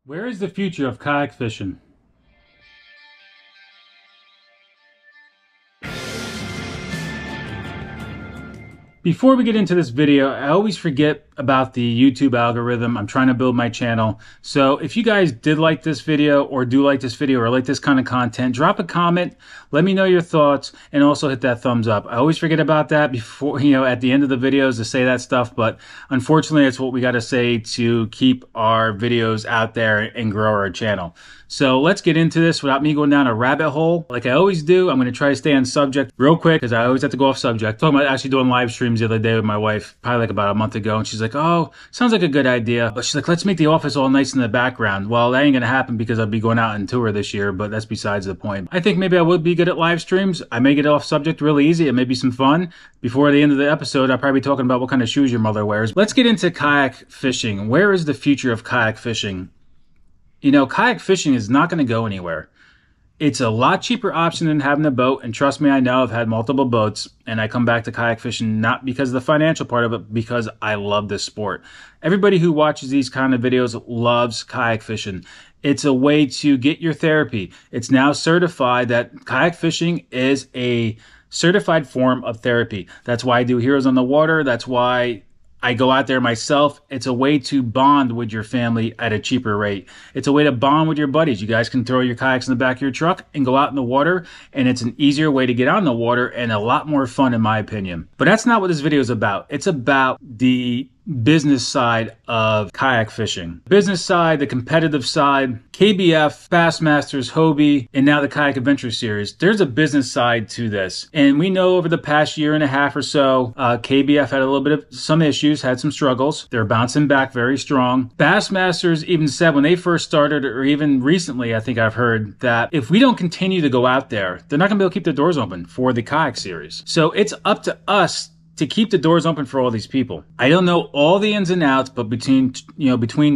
Where is the future of kayak fishing? Before we get into this video, I always forget about the YouTube algorithm. I'm trying to build my channel. So if you guys did like this video or do like this video or like this kind of content, drop a comment, let me know your thoughts, and also hit that thumbs up. I always forget about that before, at the end of the videos to say that stuff, but unfortunately it's what we got to say to keep our videos out there and grow our channel. So let's get into this without me going down a rabbit hole. Like I always do, I'm going to try to stay on subject real quick because I always have to go off subject. Talking about actually doing live streams the other day with my wife, probably like about a month ago, and she's like, oh, sounds like a good idea. But she's like, let's make the office all nice in the background. Well, that ain't going to happen because I'll be going out on tour this year, but that's besides the point. I think maybe I would be good at live streams. I may get off subject really easy. It may be some fun. Before the end of the episode, I'll probably be talking about what kind of shoes your mother wears. Let's get into kayak fishing. Where is the future of kayak fishing? Kayak fishing is not going to go anywhere. It's a lot cheaper option than having a boat. And trust me, I know I've had multiple boats and I come back to kayak fishing not because of the financial part of it, because I love this sport. Everybody who watches these kind of videos loves kayak fishing. It's a way to get your therapy. It's now certified that kayak fishing is a certified form of therapy. That's why I do Heroes on the Water. That's why I go out there myself. It's a way to bond with your family at a cheaper rate. It's a way to bond with your buddies. You guys can throw your kayaks in the back of your truck and go out in the water, and it's an easier way to get out in the water and a lot more fun in my opinion. But that's not what this video is about. It's about the business side of kayak fishing. Business side, the competitive side, KBF, Bassmasters, Hobie, and now the Kayak Adventure Series. There's a business side to this. And we know over the past year and a half or so, KBF had a little bit of some issues, had some struggles. They're bouncing back very strong. Bassmasters even said when they first started, or even recently, I think I've heard, that if we don't continue to go out there, they're not going to be able to keep their doors open for the kayak series. So it's up to us to keep the doors open for all these people. I don't know all the ins and outs, but between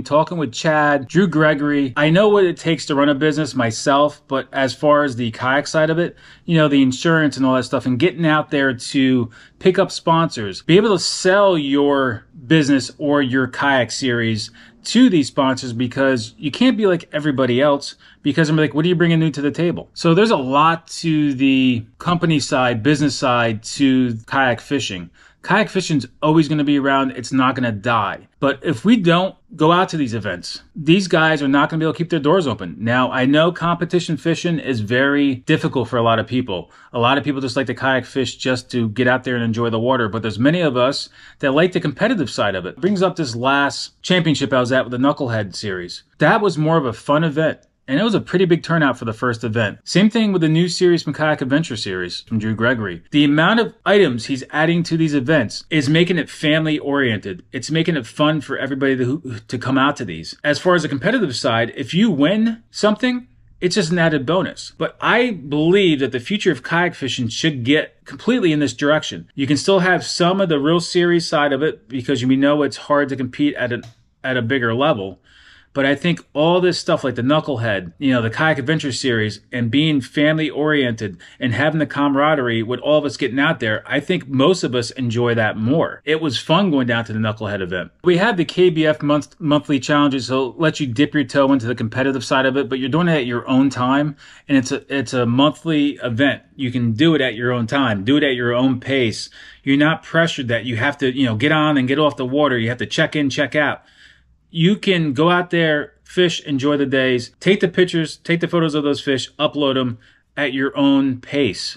talking with Chad, Drew Gregory, I know what it takes to run a business myself, but as far as the kayak side of it, the insurance and all that stuff, and getting out there to pick up sponsors, be able to sell your business or your kayak series to these sponsors, because you can't be like everybody else, because I'm like, what are you bringing new to the table? So there's a lot to the company side, business side to kayak fishing. Kayak fishing's always going to be around. It's not going to die. But if we don't go out to these events, these guys are not going to be able to keep their doors open. Now, I know competition fishing is very difficult for a lot of people. A lot of people just like to kayak fish just to get out there and enjoy the water. But there's many of us that like the competitive side of it. It brings up this last championship I was at with the Knucklehead series. That was more of a fun event. And it was a pretty big turnout for the first event. Same thing with the new series from Kayak Adventure Series from Drew Gregory. The amount of items he's adding to these events is making it family oriented. It's making it fun for everybody to come out to these. As far as the competitive side, if you win something, it's just an added bonus. But I believe that the future of kayak fishing should get completely in this direction. You can still have some of the real series side of it because we know it's hard to compete at a bigger level. But I think all this stuff like the Knucklehead, the Kayak Adventure Series, and being family oriented and having the camaraderie with all of us getting out there, I think most of us enjoy that more. It was fun going down to the Knucklehead event. We have the KBF monthly challenges, so let you dip your toe into the competitive side of it, but you're doing it at your own time, and it's a monthly event. You can do it at your own time, do it at your own pace. You're not pressured that you have to, get on and get off the water. You have to check in, check out. You can go out there, fish, enjoy the days, take the pictures, take the photos of those fish, upload them at your own pace.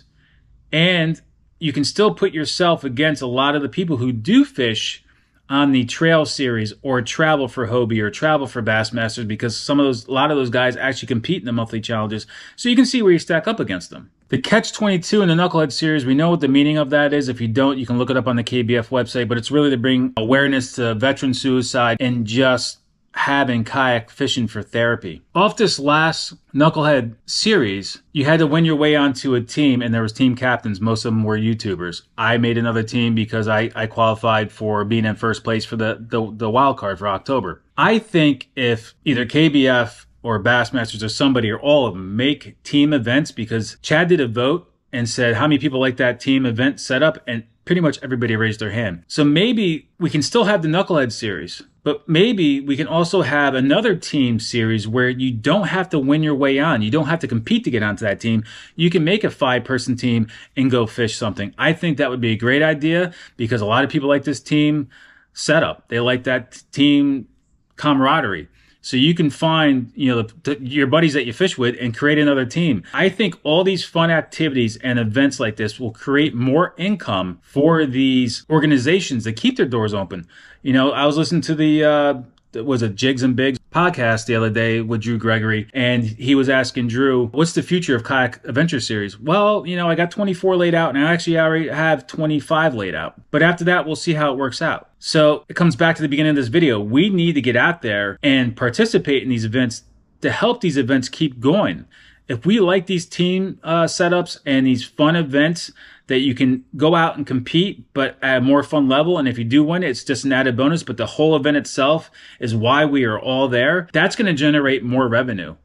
And you can still put yourself against a lot of the people who do fish on the trail series or travel for Hobie or travel for Bassmasters, because a lot of those guys actually compete in the monthly challenges. So you can see where you stack up against them. The Catch-22 in the Knucklehead series, we know what the meaning of that is. If you don't, you can look it up on the KBF website, but it's really to bring awareness to veteran suicide and just having kayak fishing for therapy. Off this last Knucklehead series, you had to win your way onto a team, and there was team captains. Most of them were YouTubers. I made another team because I qualified for being in first place for the wild card for October. I think if either KBF or Bassmasters or somebody or all of them make team events, because Chad did a vote and said how many people like that team event setup, and pretty much everybody raised their hand. So maybe we can still have the Knucklehead series, but maybe we can also have another team series where you don't have to win your way on. You don't have to compete to get onto that team. You can make a 5-person team and go fish something. I think that would be a great idea because a lot of people like this team setup. They like that team camaraderie. So you can find, your buddies that you fish with and create another team. I think all these fun activities and events like this will create more income for these organizations that keep their doors open. I was listening to the Jigs and Bigs podcast the other day with Drew Gregory, and he was asking Drew, what's the future of Kayak Adventure Series? Well, I got 24 laid out, and I actually already have 25 laid out. But after that, we'll see how it works out. So it comes back to the beginning of this video. We need to get out there and participate in these events to help these events keep going. If we like these team setups and these fun events that you can go out and compete, but at a more fun level, and if you do win, it's just an added bonus, but the whole event itself is why we are all there, that's going to generate more revenue.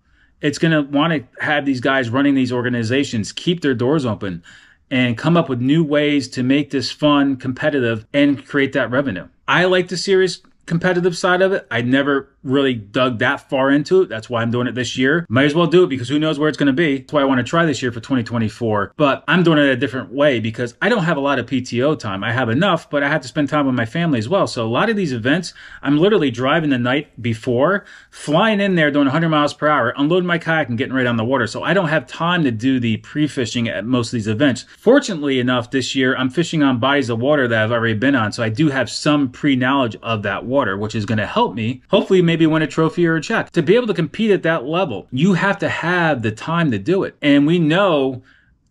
It's going to want to have these guys running these organizations keep their doors open and come up with new ways to make this fun, competitive, and create that revenue. I like the series competitive side of it. I never really dug that far into it. That's why I'm doing it this year. Might as well do it because who knows where it's going to be. That's why I want to try this year for 2024. But I'm doing it a different way because I don't have a lot of PTO time. I have enough, but I have to spend time with my family as well. So a lot of these events, I'm literally driving the night before, flying in there doing 100 miles per hour, unloading my kayak and getting right on the water. So I don't have time to do the pre-fishing at most of these events. Fortunately enough, this year, I'm fishing on bodies of water that I've already been on. So I do have some pre-knowledge of that water, which is going to help me hopefully maybe win a trophy or a check. To be able to compete at that level, you have to have the time to do it. And we know,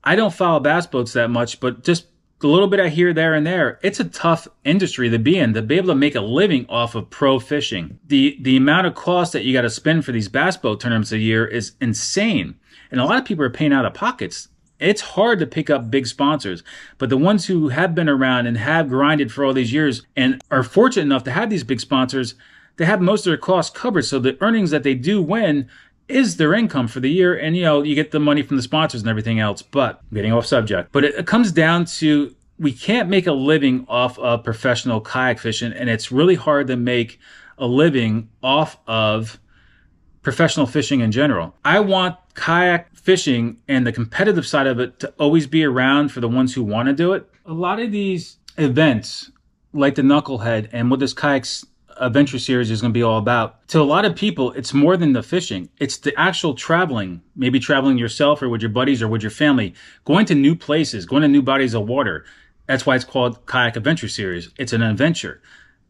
I don't follow bass boats that much, but just a little bit of here, there, and there, it's a tough industry to be in, to be able to make a living off of pro fishing. The amount of cost that you got to spend for these bass boat tournaments a year is insane. And a lot of people are paying out of pockets. It's hard to pick up big sponsors, but the ones who have been around and have grinded for all these years and are fortunate enough to have these big sponsors, they have most of their costs covered. So the earnings that they do win is their income for the year. And, you get the money from the sponsors and everything else, but I'm getting off subject. But it comes down to, we can't make a living off of professional kayak fishing. And it's really hard to make a living off of professional fishing in general. I want kayak fishing and the competitive side of it to always be around for the ones who want to do it. A lot of these events, like the Knucklehead and what this Kayak Adventure Series is going to be all about, to a lot of people, it's more than the fishing. It's the actual traveling, maybe traveling yourself or with your buddies or with your family, going to new places, going to new bodies of water. That's why it's called Kayak Adventure Series. It's an adventure.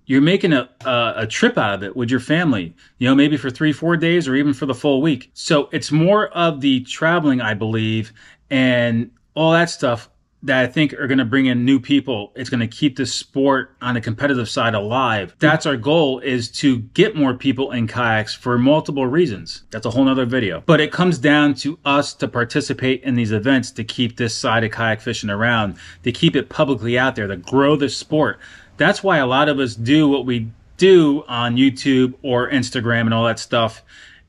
You're making a trip out of it with your family, maybe for 3-4 days or even for the full week. So it's more of the traveling, I believe, and all that stuff that I think are going to bring in new people. It's going to keep the sport on the competitive side alive. That's our goal, is to get more people in kayaks for multiple reasons. That's a whole nother video. But it comes down to us to participate in these events to keep this side of kayak fishing around, to keep it publicly out there, to grow the sport. That's why a lot of us do what we do on YouTube or Instagram and all that stuff,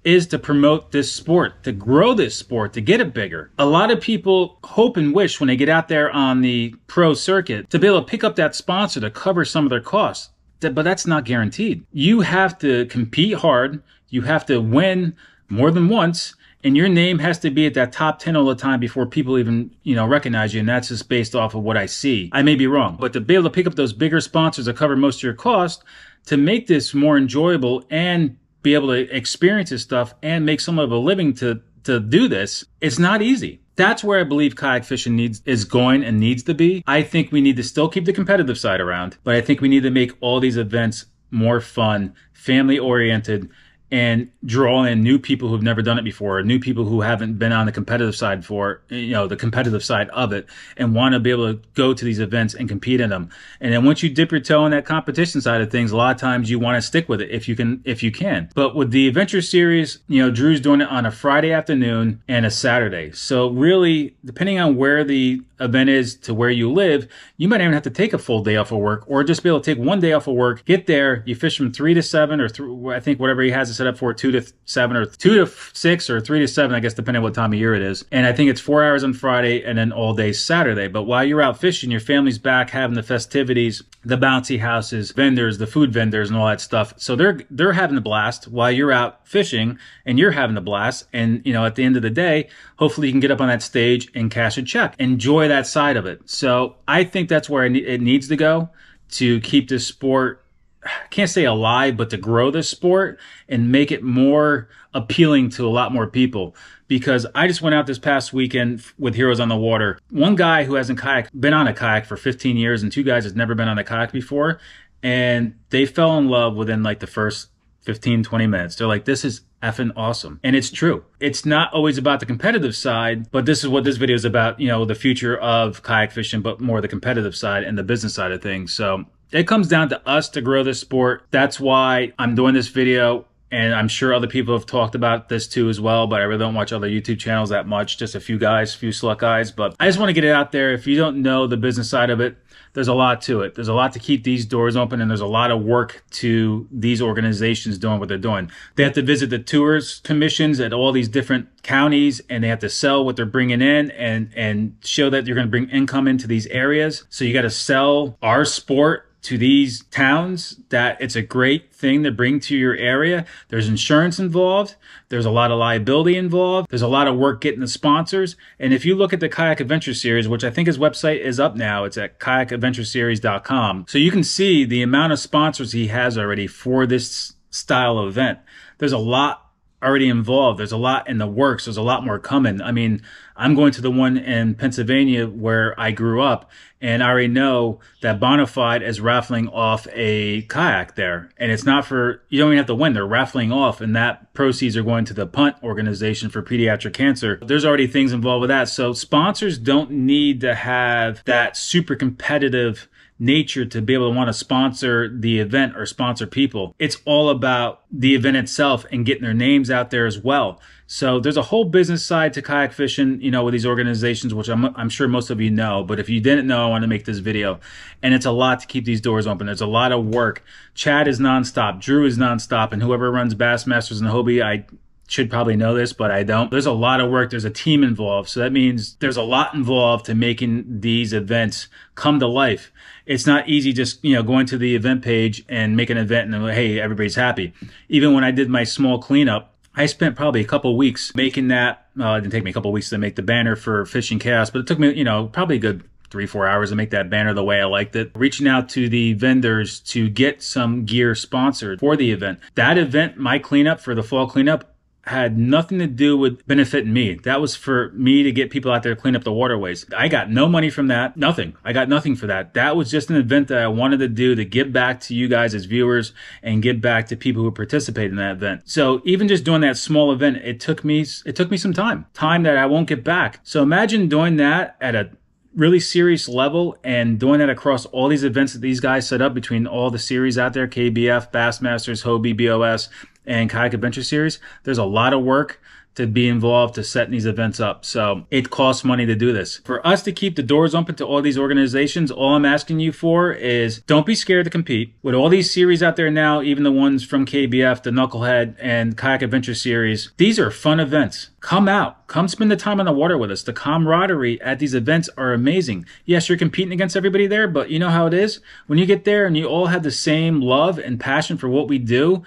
is to promote this sport, to grow this sport, to get it bigger. A lot of people hope and wish when they get out there on the pro circuit to be able to pick up that sponsor to cover some of their costs. But that's not guaranteed. You have to compete hard. You have to win more than once. And your name has to be at that top 10 all the time before people even, recognize you. And that's just based off of what I see. I may be wrong. But to be able to pick up those bigger sponsors that cover most of your cost, to make this more enjoyable and be able to experience this stuff and make some of a living to do this, it's not easy. That's where I believe kayak fishing is going and needs to be. I think we need to still keep the competitive side around, but I think we need to make all these events more fun, family oriented, and draw in new people who've never done it before, new people who haven't been on the competitive side the competitive side of it, and want to be able to go to these events and compete in them. And then once you dip your toe in that competition side of things, a lot of times you want to stick with it if you can. But with the Adventure Series, Drew's doing it on a Friday afternoon and a Saturday. So really, depending on where the event is to where you live, you might even have to take a full day off of work, or just be able to take one day off of work, get there, you fish from 3 to 7 or I think whatever he has set up for 2 to 7 or 2 to 6 or 3 to 7, I guess, depending on what time of year it is. And I think it's 4 hours on Friday and then all day Saturday. But while you're out fishing, your family's back having the festivities, the bouncy houses, vendors, the food vendors and all that stuff. So they're having a blast while you're out fishing and you're having a blast. And, you know, at the end of the day, hopefully you can get up on that stage and cash a check. Enjoy that side of it. So I think that's where it needs to go to keep this sport, I can't say alive, but to grow this sport and make it more appealing to a lot more people. Because I just went out this past weekend with Heroes on the Water. One guy who hasn't been on a kayak for 15 years and two guys that's never been on a kayak before. And they fell in love within like the first 15, 20 minutes. They're like, this is effing awesome. And it's true. It's not always about the competitive side, but this is what this video is about, you know, the future of kayak fishing, but more the competitive side and the business side of things. So it comes down to us to grow this sport. That's why I'm doing this video. And I'm sure other people have talked about this too as well, but I really don't watch other YouTube channels that much. Just a few guys, few select guys. But I just want to get it out there. If you don't know the business side of it, there's a lot to it. There's a lot to keep these doors open, and there's a lot of work to these organizations doing what they're doing. They have to visit the tours commissions at all these different counties, and they have to sell what they're bringing in and show that you're going to bring income into these areas. So you got to sell our sport to these towns that it's a great thing to bring to your area. There's insurance involved. There's a lot of liability involved. There's a lot of work getting the sponsors. And if you look at the Kayak Adventure Series, which I think his website is up now, it's at kayakadventureseries.com. So you can see the amount of sponsors he has already for this style of event. There's a lot already involved. There's a lot in the works. There's a lot more coming. I mean, I'm going to the one in Pennsylvania where I grew up, and I already know that Bonafide is raffling off a kayak there. And it's not for, you don't even have to win. They're raffling off, and that proceeds are going to the Punt Organization for Pediatric Cancer. There's already things involved with that. So sponsors don't need to have that super competitive nature to be able to want to sponsor the event or sponsor people. It's all about the event itself and getting their names out there as well. So there's a whole business side to kayak fishing, you know, with these organizations, which I'm sure most of you know. But if you didn't know, I want to make this video. And it's a lot to keep these doors open. There's a lot of work. Chad is nonstop. Drew is nonstop. And whoever runs Bassmasters and Hobie, I should probably know this, but I don't. There's a lot of work. There's a team involved. So that means there's a lot involved to making these events come to life. It's not easy just, you know, going to the event page and make an event and hey, everybody's happy. Even when I did my small cleanup, I spent probably a couple weeks making that. It didn't take me a couple weeks to make the banner for Fishing Chaos, but it took me, you know, probably a good 3-4 hours to make that banner the way I liked it. Reaching out to the vendors to get some gear sponsored for the event. That event, my cleanup for the fall cleanup, had nothing to do with benefiting me. That was for me to get people out there to clean up the waterways. I got no money from that. Nothing. I got nothing for that. That was just an event that I wanted to do to give back to you guys as viewers and give back to people who participate in that event. So even just doing that small event, it took me some time that I won't get back. So imagine doing that at a really serious level and doing that across all these events that these guys set up between all the series out there, KBF, Bassmasters, Hobie, BOS, and Kayak Adventure Series. There's a lot of work to be involved to setting these events up. So it costs money to do this. For us to keep the doors open to all these organizations, all I'm asking you for is don't be scared to compete. With all these series out there now, even the ones from KBF, the Knucklehead, and Kayak Adventure Series, these are fun events. Come out. Come spend the time on the water with us. The camaraderie at these events are amazing. Yes, you're competing against everybody there, but you know how it is? When you get there and you all have the same love and passion for what we do,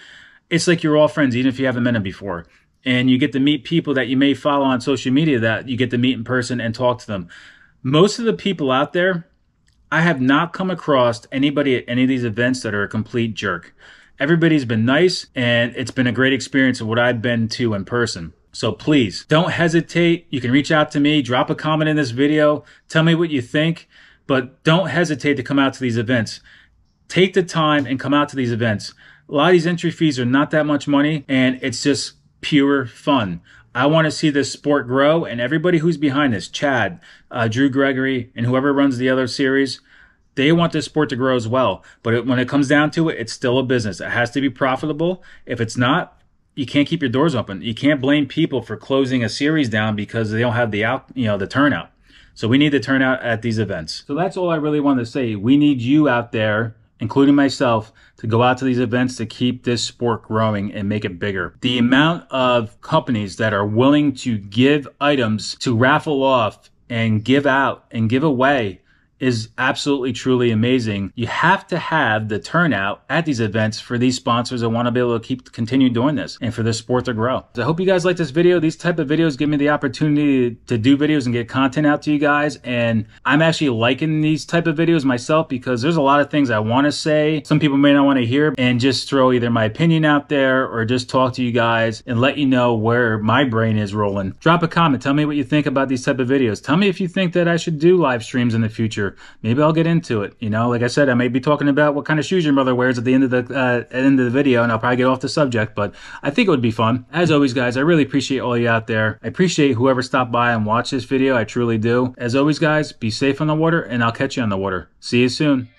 it's like you're all friends, even if you haven't met them before. And you get to meet people that you may follow on social media that you get to meet in person and talk to them. Most of the people out there, I have not come across anybody at any of these events that are a complete jerk. Everybody's been nice, and it's been a great experience of what I've been to in person. So please, don't hesitate. You can reach out to me, drop a comment in this video, tell me what you think, but don't hesitate to come out to these events. Take the time and come out to these events. A lot of these entry fees are not that much money, and it's just pure fun. I want to see this sport grow, and everybody who's behind this, Chad, Drew Gregory, and whoever runs the other series, they want this sport to grow as well. But when it comes down to it, it's still a business. It has to be profitable. If it's not, you can't keep your doors open. You can't blame people for closing a series down because they don't have the turnout. So we need the turnout at these events. So that's all I really wanted to say. We need you out there including myself, to go out to these events to keep this sport growing and make it bigger. The amount of companies that are willing to give items to raffle off and give out and give away is absolutely truly amazing. You have to have the turnout at these events for these sponsors that want to be able to continue doing this and for this sport to grow. So I hope you guys like this video. These type of videos give me the opportunity to do videos and get content out to you guys. And I'm actually liking these type of videos myself because there's a lot of things I want to say. Some people may not want to hear, and just throw either my opinion out there or just talk to you guys and let you know where my brain is rolling. Drop a comment. Tell me what you think about these type of videos. Tell me if you think that I should do live streams in the future. Maybe I'll get into it. You know, like I said, I may be talking about what kind of shoes your mother wears at the end of the video, and I'll probably get off the subject, but I think it would be fun. As always, guys, I really appreciate all you out there. I appreciate whoever stopped by and watched this video. I truly do. As always, guys, be safe on the water, and I'll catch you on the water. See you soon.